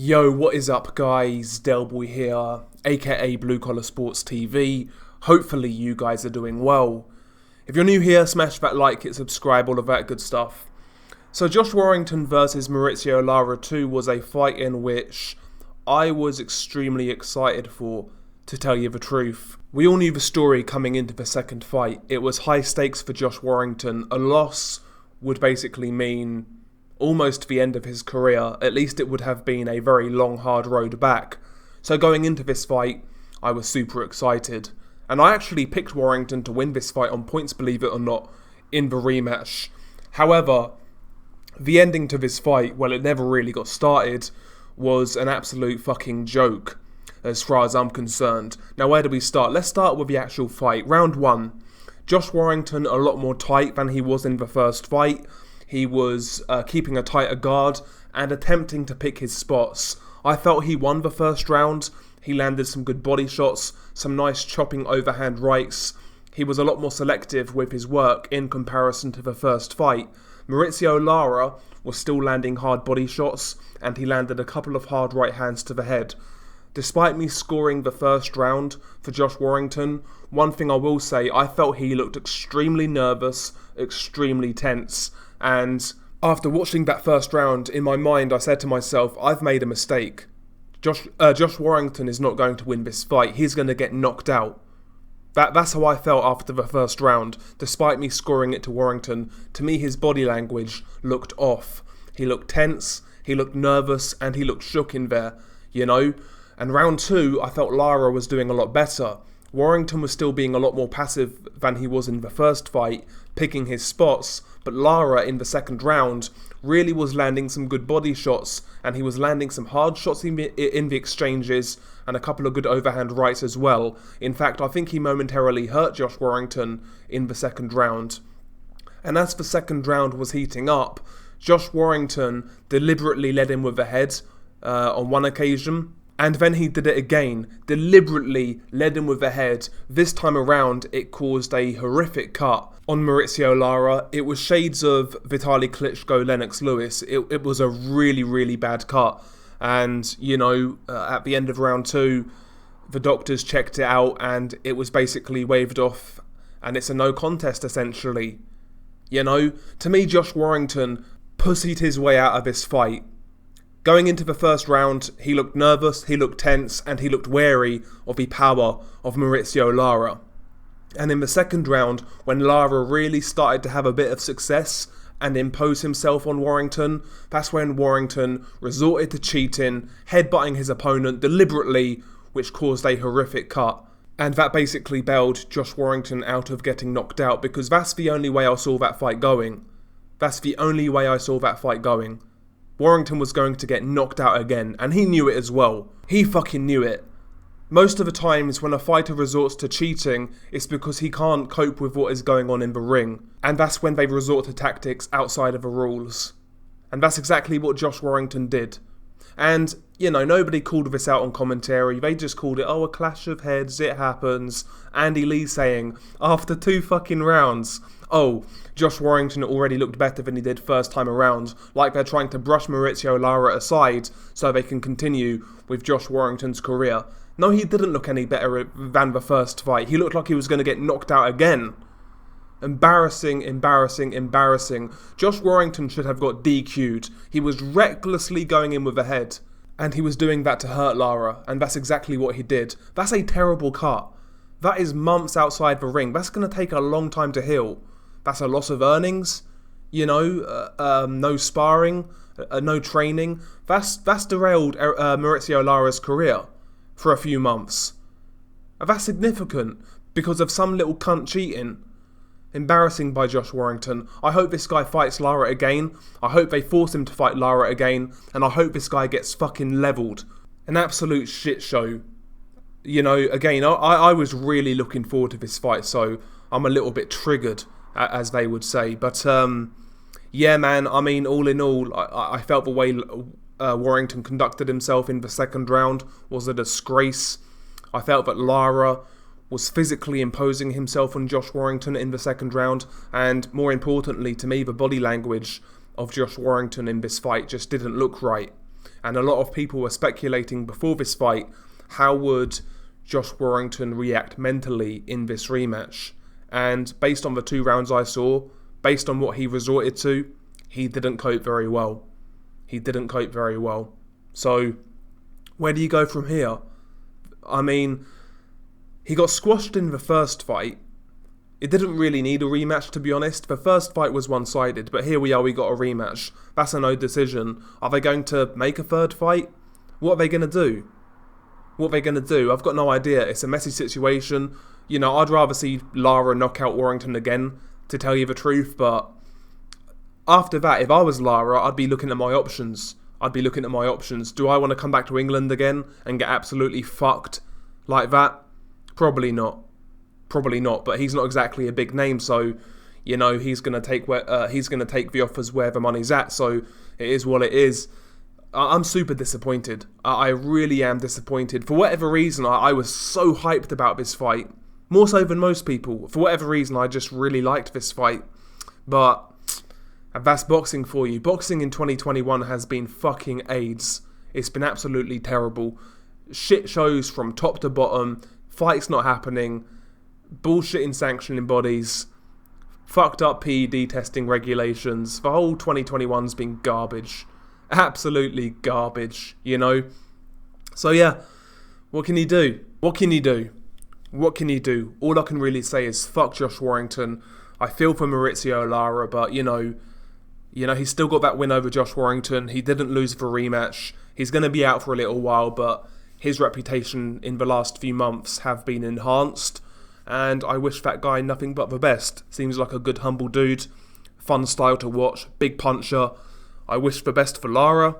Yo, what is up guys, Delboy here, aka Blue Collar Sports TV. Hopefully you guys are doing well. If you're new here, smash that like, hit subscribe, all of that good stuff. So Josh Warrington versus Mauricio Lara 2 was a fight in which I was extremely excited for, to tell you the truth. We all knew the story coming into the second fight. It was high stakes for Josh Warrington. A loss would basically mean almost the end of his career. At least it would have been a very long, hard road back. So going into this fight, I was super excited. And I actually picked Warrington to win this fight on points, believe it or not, in the rematch. However, the ending to this fight, well, it never really got started, was an absolute fucking joke, as far as I'm concerned. Now, where do we start? Let's start with the actual fight. Round 1. Josh Warrington a lot more tight than he was in the first fight. He was keeping a tighter guard and attempting to pick his spots. I felt he won the first round. He landed some good body shots, some nice chopping overhand rights. He was a lot more selective with his work in comparison to the first fight. Mauricio Lara was still landing hard body shots, and he landed a couple of hard right hands to the head. Despite me scoring the first round for Josh Warrington, one thing I will say, I felt he looked extremely nervous, extremely tense. And after watching that first round, in my mind I said to myself, I've made a mistake. Josh Warrington is not going to win this fight. He's going to get knocked out. That's how I felt after the first round. Despite me scoring it to Warrington, to me his body language looked off. He looked tense, he looked nervous, and he looked shook in there, you know. And round 2, I felt Lara was doing a lot better. Warrington was still being a lot more passive than he was in the first fight, picking his spots, but Lara in the second round really was landing some good body shots, and he was landing some hard shots in the exchanges, and a couple of good overhand rights as well. In fact, I think he momentarily hurt Josh Warrington in the second round. And as the second round was heating up, Josh Warrington deliberately led him with the head on one occasion. And then he did it again, deliberately led him with the head. This time around, it caused a horrific cut on Mauricio Lara. It was shades of Vitaly Klitschko, Lennox Lewis. It was a really, really bad cut. And, you know, at the end of round 2, the doctors checked it out and it was basically waved off. And it's a no contest, essentially. You know, to me, Josh Warrington pussied his way out of this fight. Going into the first round, he looked nervous, he looked tense, and he looked wary of the power of Mauricio Lara. And in the second round, when Lara really started to have a bit of success and impose himself on Warrington, that's when Warrington resorted to cheating, headbutting his opponent deliberately, which caused a horrific cut. And that basically bailed Josh Warrington out of getting knocked out, because that's the only way I saw that fight going. That's the only way I saw that fight going. Warrington was going to get knocked out again, and he knew it as well. He fucking knew it. Most of the times when a fighter resorts to cheating, it's because he can't cope with what is going on in the ring. And that's when they resort to tactics outside of the rules. And that's exactly what Josh Warrington did. And, you know, nobody called this out on commentary. They just called it, oh, a clash of heads, it happens. Andy Lee saying, after 2 fucking rounds, oh, Josh Warrington already looked better than he did first time around, like they're trying to brush Mauricio Lara aside so they can continue with Josh Warrington's career. No, he didn't look any better than the first fight. He looked like he was going to get knocked out again. Embarrassing, embarrassing, embarrassing. Josh Warrington should have got DQ'd. He was recklessly going in with the head, and he was doing that to hurt Lara, and that's exactly what he did. That's a terrible cut. That is months outside the ring. That's going to take a long time to heal. That's a loss of earnings, you know, no sparring, no training. That's derailed Mauricio Lara's career for a few months. That's significant because of some little cunt cheating. Embarrassing by Josh Warrington. I hope this guy fights Lara again. I hope they force him to fight Lara again. And I hope this guy gets fucking levelled. An absolute shit show. You know, again, I was really looking forward to this fight, so I'm a little bit triggered, as they would say. But, yeah, man, I mean, all in all, I felt the way Warrington conducted himself in the second round was a disgrace. I felt that Lara was physically imposing himself on Josh Warrington in the second round, and more importantly to me, the body language of Josh Warrington in this fight just didn't look right. And a lot of people were speculating before this fight, how would Josh Warrington react mentally in this rematch? And based on the 2 rounds I saw, based on what he resorted to, he didn't cope very well. He didn't cope very well. So, where do you go from here? I mean, he got squashed in the first fight. It didn't really need a rematch, to be honest. The first fight was one-sided, but here we are, we got a rematch. That's a no decision. Are they going to make a third fight? What are they going to do? What are they going to do? I've got no idea. It's a messy situation. You know, I'd rather see Lara knock out Warrington again, to tell you the truth, but after that, if I was Lara, I'd be looking at my options. Do I want to come back to England again and get absolutely fucked like that? Probably not. But he's not exactly a big name, so you know he's gonna take the offers where the money's at. So it is what it is. I'm super disappointed. I really am disappointed. For whatever reason, I was so hyped about this fight, more so than most people. For whatever reason, I just really liked this fight. But that's boxing for you. Boxing in 2021 has been fucking AIDS. It's been absolutely terrible. Shit shows from top to bottom. Fights not happening. Bullshitting sanctioning bodies. Fucked up PED testing regulations. The whole 2021's been garbage. Absolutely garbage, you know? So yeah, what can you do? All I can really say is fuck Josh Warrington. I feel for Mauricio Lara, but you know, he's still got that win over Josh Warrington. He didn't lose for a rematch. He's going to be out for a little while, but his reputation in the last few months have been enhanced. And I wish that guy nothing but the best. Seems like a good, humble dude. Fun style to watch. Big puncher. I wish the best for Lara.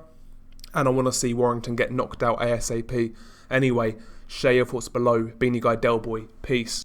And I want to see Warrington get knocked out ASAP. Anyway, share your thoughts below. Beanie Guy Del Boy. Peace.